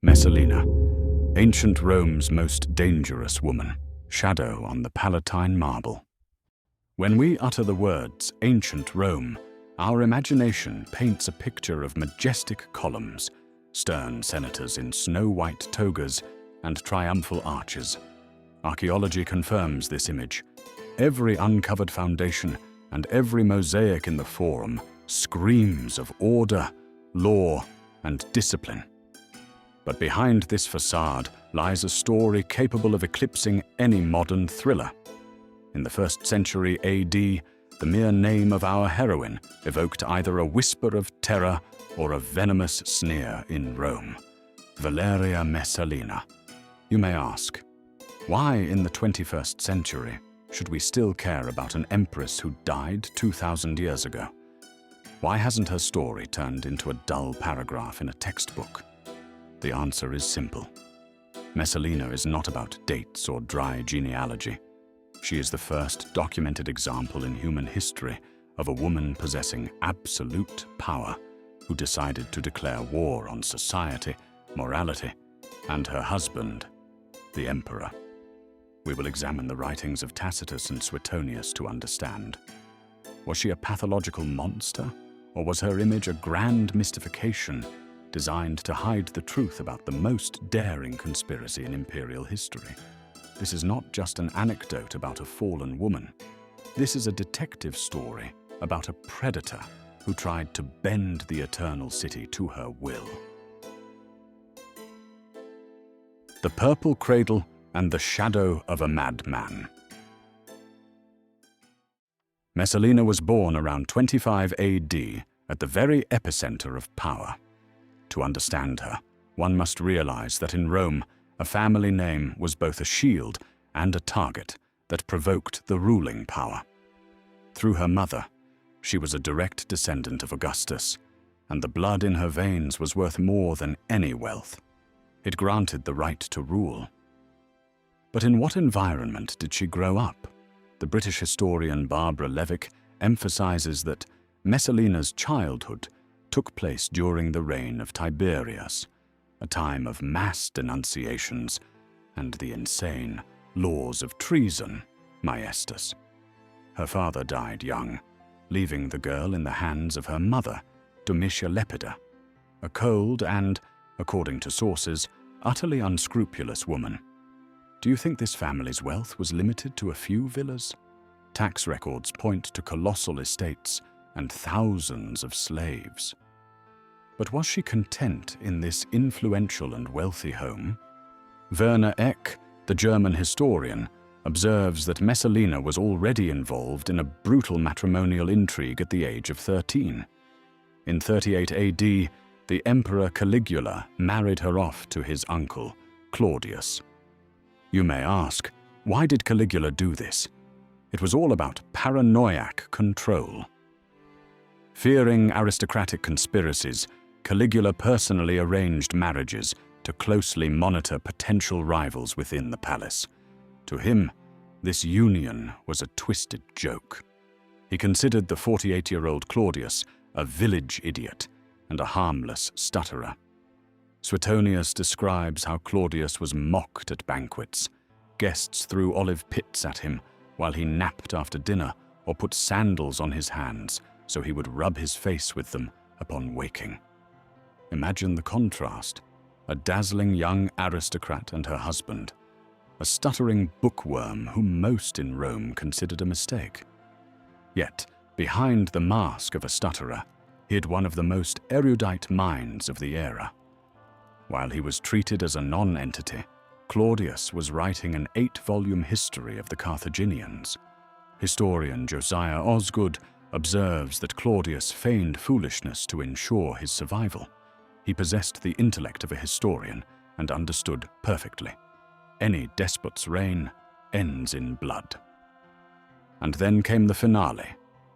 Messalina, ancient Rome's most dangerous woman, shadow on the Palatine marble. When we utter the words ancient Rome, our imagination paints a picture of majestic columns, stern senators in snow-white togas, and triumphal arches. Archaeology confirms this image. Every uncovered foundation and every mosaic in the forum screams of order, law, and discipline. But behind this facade lies a story capable of eclipsing any modern thriller. In the 1st century AD, the mere name of our heroine evoked either a whisper of terror or a venomous sneer in Rome. Valeria Messalina. You may ask, why in the 21st century should we still care about an empress who died 2,000 years ago? Why hasn't her story turned into a dull paragraph in a textbook? The answer is simple. Messalina is not about dates or dry genealogy. She is the first documented example in human history of a woman possessing absolute power who decided to declare war on society, morality, and her husband, the emperor. We will examine the writings of Tacitus and Suetonius to understand. Was she a pathological monster, or was her image a grand mystification designed to hide the truth about the most daring conspiracy in imperial history? This is not just an anecdote about a fallen woman. This is a detective story about a predator who tried to bend the eternal city to her will. The Purple Cradle and the Shadow of a Madman. Messalina was born around 25 AD at the very epicenter of power. To understand her, one must realize that in Rome, a family name was both a shield and a target that provoked the ruling power. Through her mother, she was a direct descendant of Augustus, and the blood in her veins was worth more than any wealth. It granted the right to rule. But in what environment did she grow up? The British historian Barbara Levick emphasizes that Messalina's childhood took place during the reign of Tiberius, a time of mass denunciations and the insane laws of treason, Maestas. Her father died young, leaving the girl in the hands of her mother, Domitia Lepida, a cold and, according to sources, utterly unscrupulous woman. Do you think this family's wealth was limited to a few villas? Tax records point to colossal estates and thousands of slaves. But was she content in this influential and wealthy home? Werner Eck, the German historian, observes that Messalina was already involved in a brutal matrimonial intrigue at the age of 13. In 38 AD, the Emperor Caligula married her off to his uncle, Claudius. You may ask, why did Caligula do this? It was all about paranoiac control. Fearing aristocratic conspiracies, Caligula personally arranged marriages to closely monitor potential rivals within the palace. To him, this union was a twisted joke. He considered the 48-year-old Claudius a village idiot and a harmless stutterer. Suetonius describes how Claudius was mocked at banquets. Guests threw olive pits at him while he napped after dinner or put sandals on his hands so he would rub his face with them upon waking. Imagine the contrast: a dazzling young aristocrat and her husband, a stuttering bookworm whom most in Rome considered a mistake. Yet, behind the mask of a stutterer hid one of the most erudite minds of the era. While he was treated as a non-entity, Claudius was writing an 8-volume history of the Carthaginians. Historian Josiah Osgood observes that Claudius feigned foolishness to ensure his survival. He possessed the intellect of a historian and understood perfectly. Any despot's reign ends in blood. And then came the finale,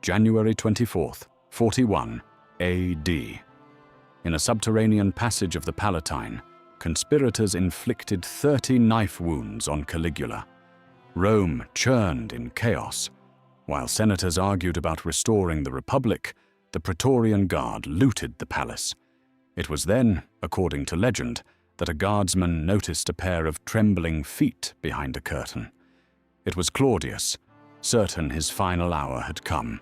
January 24th, 41 AD. In a subterranean passage of the Palatine, conspirators inflicted 30 knife wounds on Caligula. Rome churned in chaos. While senators argued about restoring the Republic, the Praetorian Guard looted the palace. It was then, according to legend, that a guardsman noticed a pair of trembling feet behind a curtain. It was Claudius, certain his final hour had come.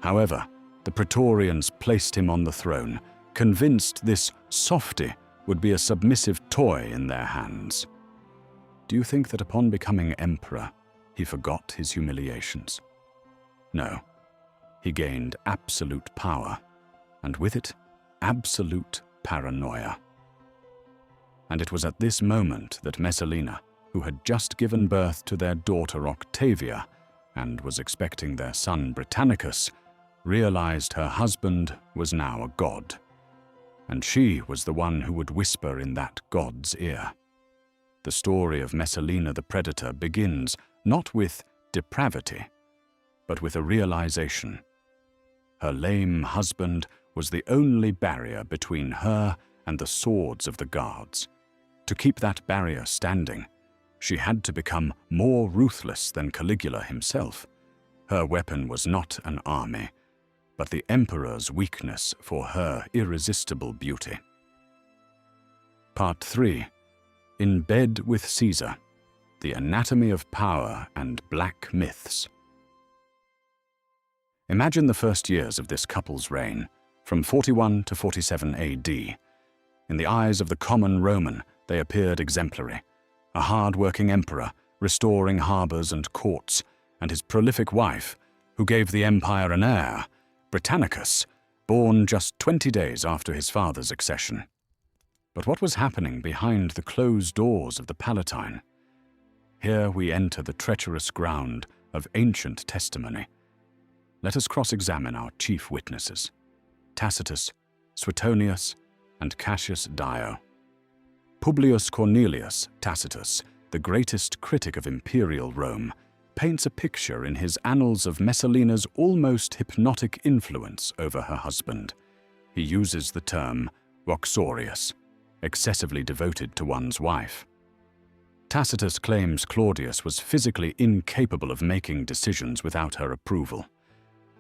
However, the Praetorians placed him on the throne, convinced this softy would be a submissive toy in their hands. Do you think that upon becoming emperor, he forgot his humiliations? No. He gained absolute power, and with it, absolute paranoia. And it was at this moment that Messalina, who had just given birth to their daughter Octavia and was expecting their son Britannicus, realized her husband was now a god, and she was the one who would whisper in that god's ear. The story of Messalina the Predator begins not with depravity, but with a realization. Her lame husband was the only barrier between her and the swords of the guards. To keep that barrier standing, she had to become more ruthless than Caligula himself. Her weapon was not an army, but the emperor's weakness for her irresistible beauty. Part 3. In Bed with Caesar, the Anatomy of Power and Black Myths. Imagine the first years of this couple's reign, from 41 to 47 AD. In the eyes of the common Roman, they appeared exemplary. A hard-working emperor, restoring harbors and courts, and his prolific wife, who gave the empire an heir, Britannicus, born just 20 days after his father's accession. But what was happening behind the closed doors of the Palatine? Here we enter the treacherous ground of ancient testimony. Let us cross-examine our chief witnesses, Tacitus, Suetonius, and Cassius Dio. Publius Cornelius Tacitus, the greatest critic of imperial Rome, paints a picture in his annals of Messalina's almost hypnotic influence over her husband. He uses the term uxorious, excessively devoted to one's wife. Tacitus claims Claudius was physically incapable of making decisions without her approval.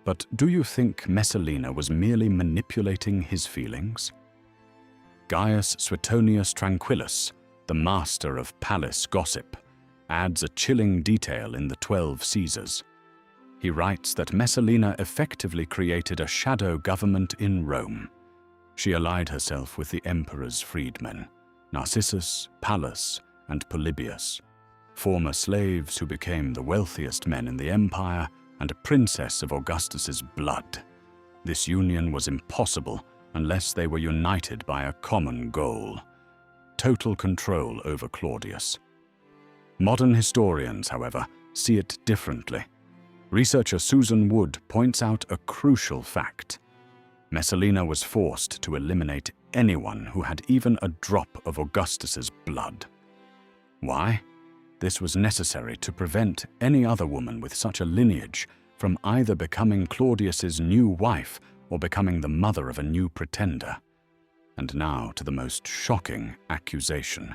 But do you think Messalina was merely manipulating his feelings? Gaius Suetonius Tranquillus, the master of palace gossip, adds a chilling detail in the 12 Caesars. He writes that Messalina effectively created a shadow government in Rome. She allied herself with the emperor's freedmen, Narcissus, Pallas, and Polybius, former slaves who became the wealthiest men in the empire and a princess of Augustus's blood. This union was impossible unless they were united by a common goal: total control over Claudius. Modern historians, however, see it differently. Researcher Susan Wood points out a crucial fact. Messalina was forced to eliminate anyone who had even a drop of Augustus's blood. Why? This was necessary to prevent any other woman with such a lineage from either becoming Claudius's new wife or becoming the mother of a new pretender. And now to the most shocking accusation.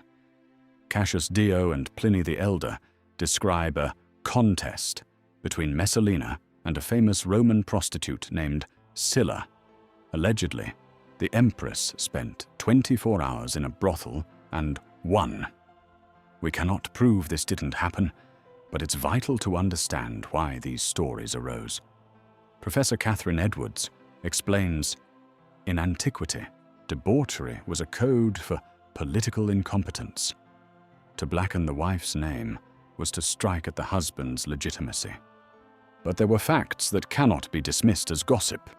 Cassius Dio and Pliny the Elder describe a contest between Messalina and a famous Roman prostitute named Sylla. Allegedly, the empress spent 24 hours in a brothel and won. We cannot prove this didn't happen, but it's vital to understand why these stories arose. Professor Catherine Edwards explains, in antiquity, debauchery was a code for political incompetence. To blacken the wife's name was to strike at the husband's legitimacy. But there were facts that cannot be dismissed as gossip.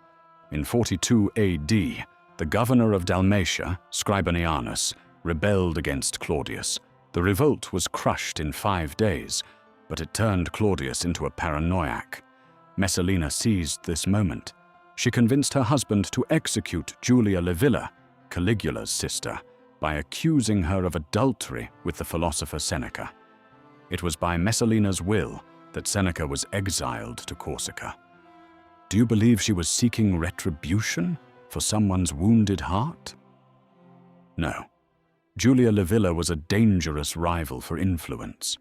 In 42 AD, the governor of Dalmatia, Scribonianus, rebelled against Claudius. The revolt was crushed in 5 days, but it turned Claudius into a paranoiac. Messalina seized this moment. She convinced her husband to execute Julia Livilla, Caligula's sister, by accusing her of adultery with the philosopher Seneca. It was by Messalina's will that Seneca was exiled to Corsica. Do you believe she was seeking retribution for someone's wounded heart? No. Julia Livilla was a dangerous rival for influence.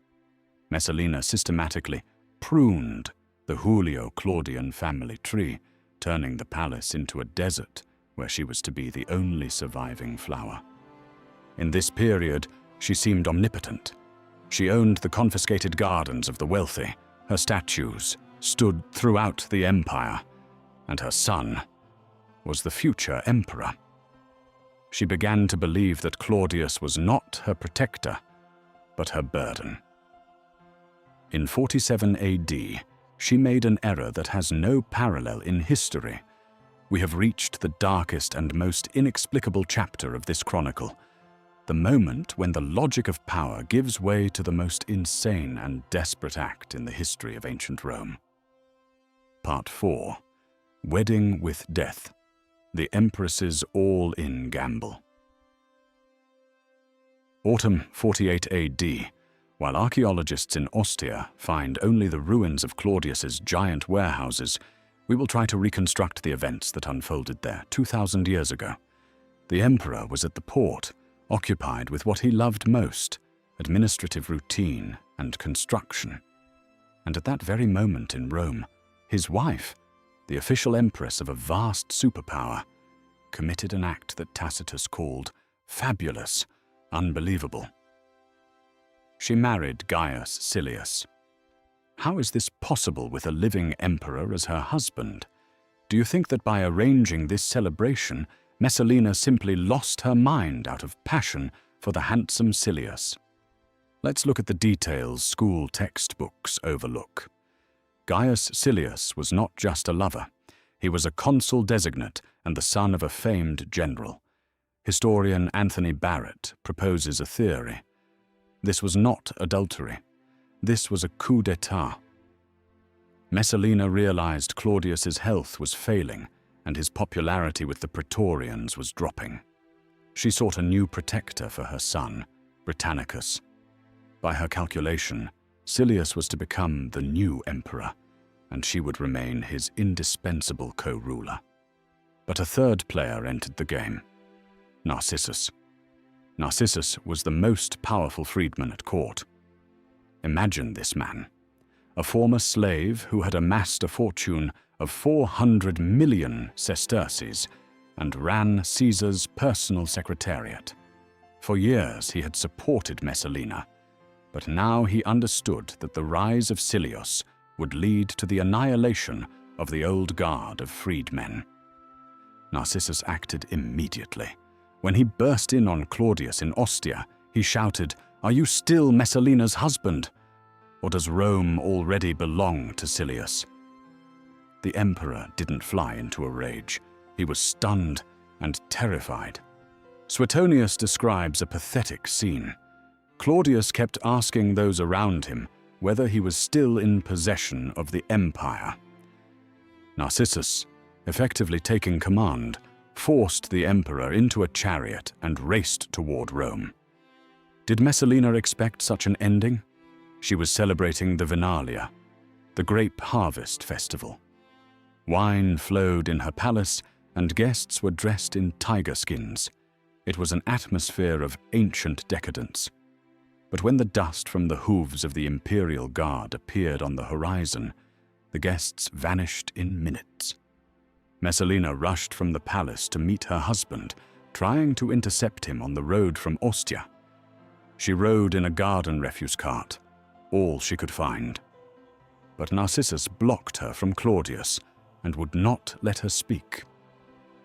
Messalina systematically pruned the Julio-Claudian family tree, turning the palace into a desert where she was to be the only surviving flower. In this period, she seemed omnipotent. She owned the confiscated gardens of the wealthy. Her statues stood throughout the empire, and her son was the future emperor. She began to believe that Claudius was not her protector, but her burden. In 47 AD, she made an error that has no parallel in history. We have reached the darkest and most inexplicable chapter of this chronicle, the moment when the logic of power gives way to the most insane and desperate act in the history of ancient Rome. Part 4. Wedding with Death. The Empress's all-in gamble. Autumn 48 AD. While archaeologists in Ostia find only the ruins of Claudius's giant warehouses, we will try to reconstruct the events that unfolded there 2,000 years ago. The emperor was at the port, occupied with what he loved most, administrative routine and construction. And at that very moment in Rome, his wife, the official empress of a vast superpower, committed an act that Tacitus called fabulous, unbelievable. She married Gaius Silius. How is this possible with a living emperor as her husband? Do you think that by arranging this celebration, Messalina simply lost her mind out of passion for the handsome Silius? Let's look at the details school textbooks overlook. Gaius Silius was not just a lover. He was a consul designate and the son of a famed general. Historian Anthony Barrett proposes a theory. This was not adultery. This was a coup d'etat. Messalina realized Claudius's health was failing and his popularity with the Praetorians was dropping. She sought a new protector for her son, Britannicus. By her calculation, Silius was to become the new emperor, and she would remain his indispensable co-ruler. But a third player entered the game: Narcissus. Narcissus was the most powerful freedman at court. Imagine this man, a former slave who had amassed a fortune of 400 million sesterces and ran Caesar's personal secretariat. For years he had supported Messalina, but now he understood that the rise of Silius would lead to the annihilation of the old guard of freedmen. Narcissus acted immediately. When he burst in on Claudius in Ostia, he shouted, "Are you still Messalina's husband? Or does Rome already belong to Silius?" The emperor didn't fly into a rage. He was stunned and terrified. Suetonius describes a pathetic scene. Claudius kept asking those around him whether he was still in possession of the empire. Narcissus, effectively taking command, forced the emperor into a chariot and raced toward Rome. Did Messalina expect such an ending? She was celebrating the Vinalia, the grape harvest festival. Wine flowed in her palace, and guests were dressed in tiger skins. It was an atmosphere of ancient decadence. But when the dust from the hooves of the imperial guard appeared on the horizon, the guests vanished in minutes. Messalina rushed from the palace to meet her husband, trying to intercept him on the road from Ostia. She rode in a garden refuse cart, all she could find. But Narcissus blocked her from Claudius and would not let her speak.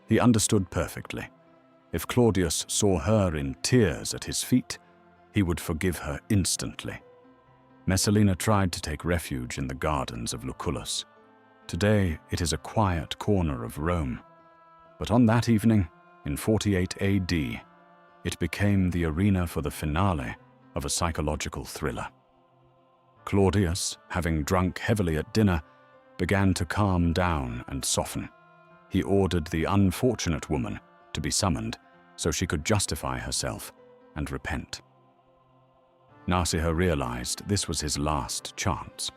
He understood perfectly. If Claudius saw her in tears at his feet, he would forgive her instantly. Messalina tried to take refuge in the gardens of Lucullus. Today, it is a quiet corner of Rome. But on that evening, in 48 AD, it became the arena for the finale of a psychological thriller. Claudius, having drunk heavily at dinner, began to calm down and soften. He ordered the unfortunate woman to be summoned so she could justify herself and repent. Narcissus realized this was his last chance.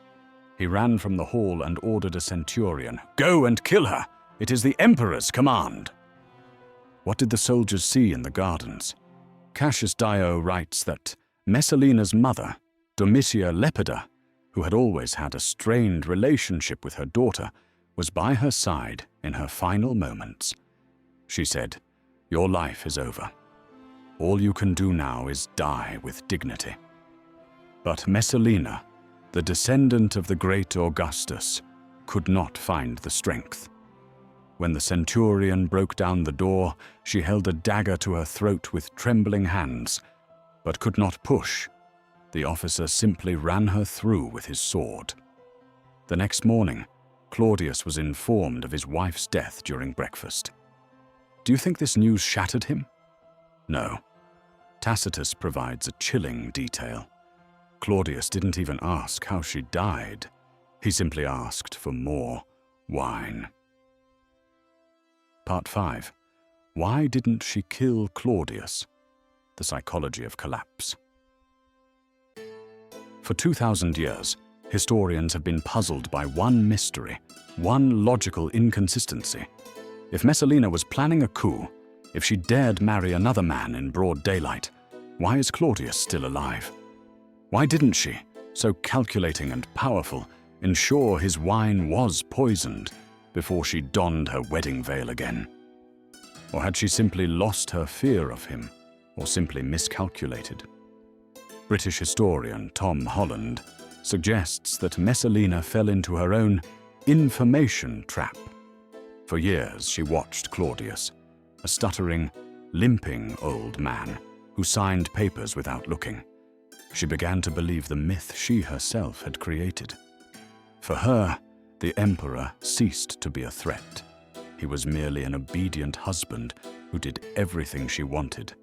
He ran from the hall and ordered a centurion, "Go and kill her! It is the emperor's command!" What did the soldiers see in the gardens? Cassius Dio writes that Messalina's mother, Domitia Lepida, who had always had a strained relationship with her daughter, was by her side in her final moments. She said, "Your life is over." All you can do now is die with dignity. But Messalina, the descendant of the great Augustus, could not find the strength. When the centurion broke down the door, she held a dagger to her throat with trembling hands, but could not push. The officer simply ran her through with his sword. The next morning, Claudius was informed of his wife's death during breakfast. Do you think this news shattered him? No. Tacitus provides a chilling detail. Claudius didn't even ask how she died. He simply asked for more wine. Part 5. Why didn't she kill Claudius? The psychology of collapse. For 2,000 years, historians have been puzzled by one mystery, one logical inconsistency. If Messalina was planning a coup, if she dared marry another man in broad daylight, why is Claudius still alive? Why didn't she, so calculating and powerful, ensure his wine was poisoned before she donned her wedding veil again? Or had she simply lost her fear of him, or simply miscalculated? British historian Tom Holland suggests that Messalina fell into her own information trap. For years she watched Claudius, a stuttering, limping old man who signed papers without looking. She began to believe the myth she herself had created. For her, the emperor ceased to be a threat. He was merely an obedient husband who did everything she wanted.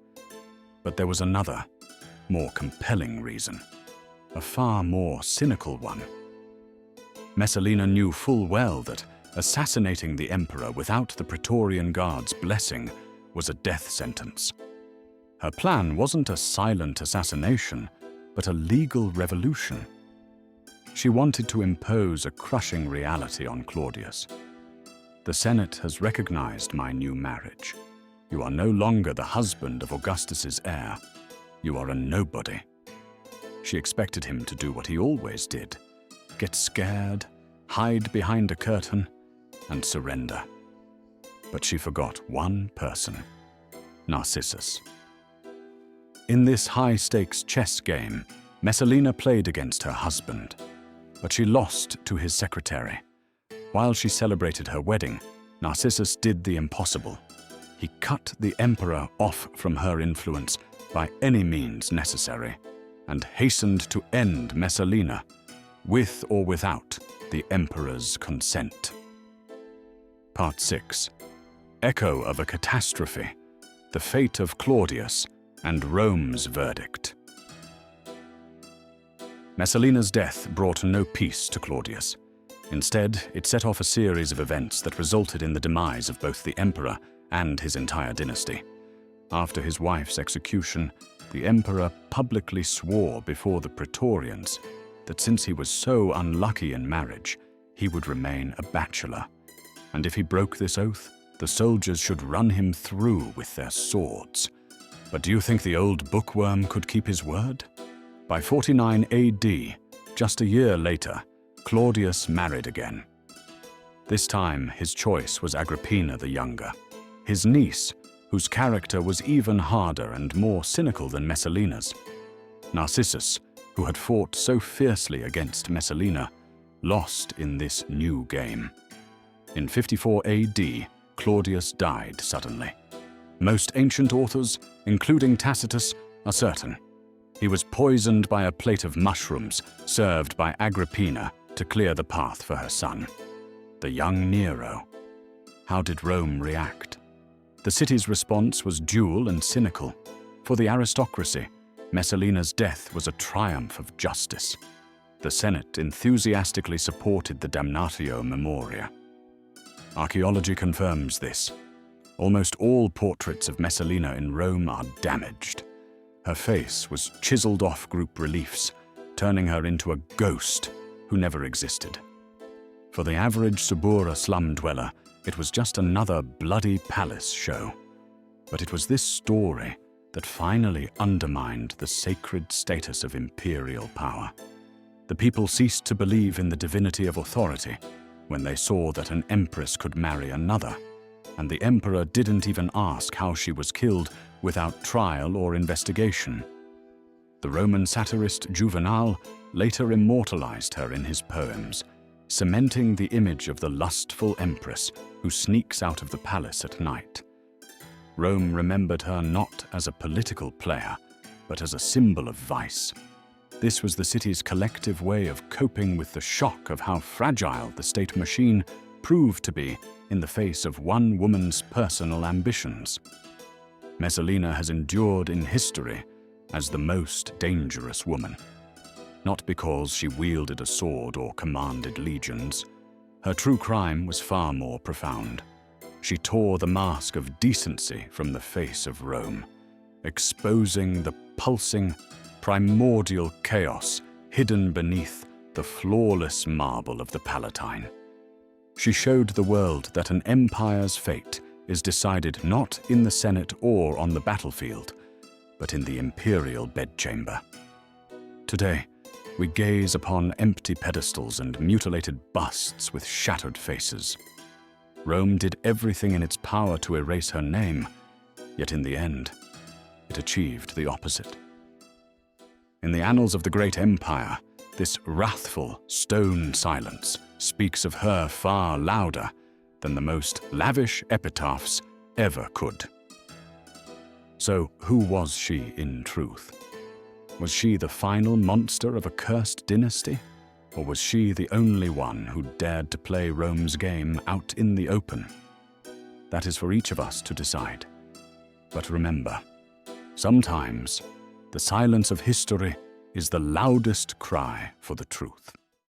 But there was another, more compelling reason, a far more cynical one. Messalina knew full well that assassinating the emperor without the Praetorian Guard's blessing was a death sentence. Her plan wasn't a silent assassination, but a legal revolution. She wanted to impose a crushing reality on Claudius. The Senate has recognized my new marriage. You are no longer the husband of Augustus's heir. You are a nobody. She expected him to do what he always did, get scared, hide behind a curtain, and surrender. But she forgot one person, Narcissus. In this high-stakes chess game, Messalina played against her husband, but she lost to his secretary. While she celebrated her wedding, Narcissus did the impossible. He cut the emperor off from her influence by any means necessary, and hastened to end Messalina, with or without the emperor's consent. Part 6. Echo of a catastrophe, the fate of Claudius, and Rome's verdict. Messalina's death brought no peace to Claudius. Instead, it set off a series of events that resulted in the demise of both the emperor and his entire dynasty. After his wife's execution, the emperor publicly swore before the Praetorians that since he was so unlucky in marriage, he would remain a bachelor. And if he broke this oath, the soldiers should run him through with their swords. But do you think the old bookworm could keep his word? By 49 AD, just a year later, Claudius married again. This time, his choice was Agrippina the Younger, his niece, whose character was even harder and more cynical than Messalina's. Narcissus, who had fought so fiercely against Messalina, lost in this new game. In 54 AD, Claudius died suddenly. Most ancient authors, including Tacitus, are certain. He was poisoned by a plate of mushrooms served by Agrippina to clear the path for her son, the young Nero. How did Rome react? The city's response was dual and cynical. For the aristocracy, Messalina's death was a triumph of justice. The Senate enthusiastically supported the damnatio memoria. Archaeology confirms this. Almost all portraits of Messalina in Rome are damaged. Her face was chiseled off group reliefs, turning her into a ghost who never existed. For the average Subura slum dweller, it was just another bloody palace show. But it was this story that finally undermined the sacred status of imperial power. The people ceased to believe in the divinity of authority when they saw that an empress could marry another, and the emperor didn't even ask how she was killed without trial or investigation. The Roman satirist Juvenal later immortalized her in his poems, cementing the image of the lustful empress who sneaks out of the palace at night. Rome remembered her not as a political player, but as a symbol of vice. This was the city's collective way of coping with the shock of how fragile the state machine proved to be in the face of one woman's personal ambitions. Messalina has endured in history as the most dangerous woman. Not because she wielded a sword or commanded legions. Her true crime was far more profound. She tore the mask of decency from the face of Rome, exposing the pulsing, primordial chaos hidden beneath the flawless marble of the Palatine. She showed the world that an empire's fate is decided not in the Senate or on the battlefield, but in the imperial bedchamber. Today, we gaze upon empty pedestals and mutilated busts with shattered faces. Rome did everything in its power to erase her name, yet in the end, it achieved the opposite. In the annals of the great empire, this wrathful stone silence speaks of her far louder than the most lavish epitaphs ever could. So, who was she in truth? Was she the final monster of a cursed dynasty? Or was she the only one who dared to play Rome's game out in the open? That is for each of us to decide. But remember, sometimes the silence of history is the loudest cry for the truth.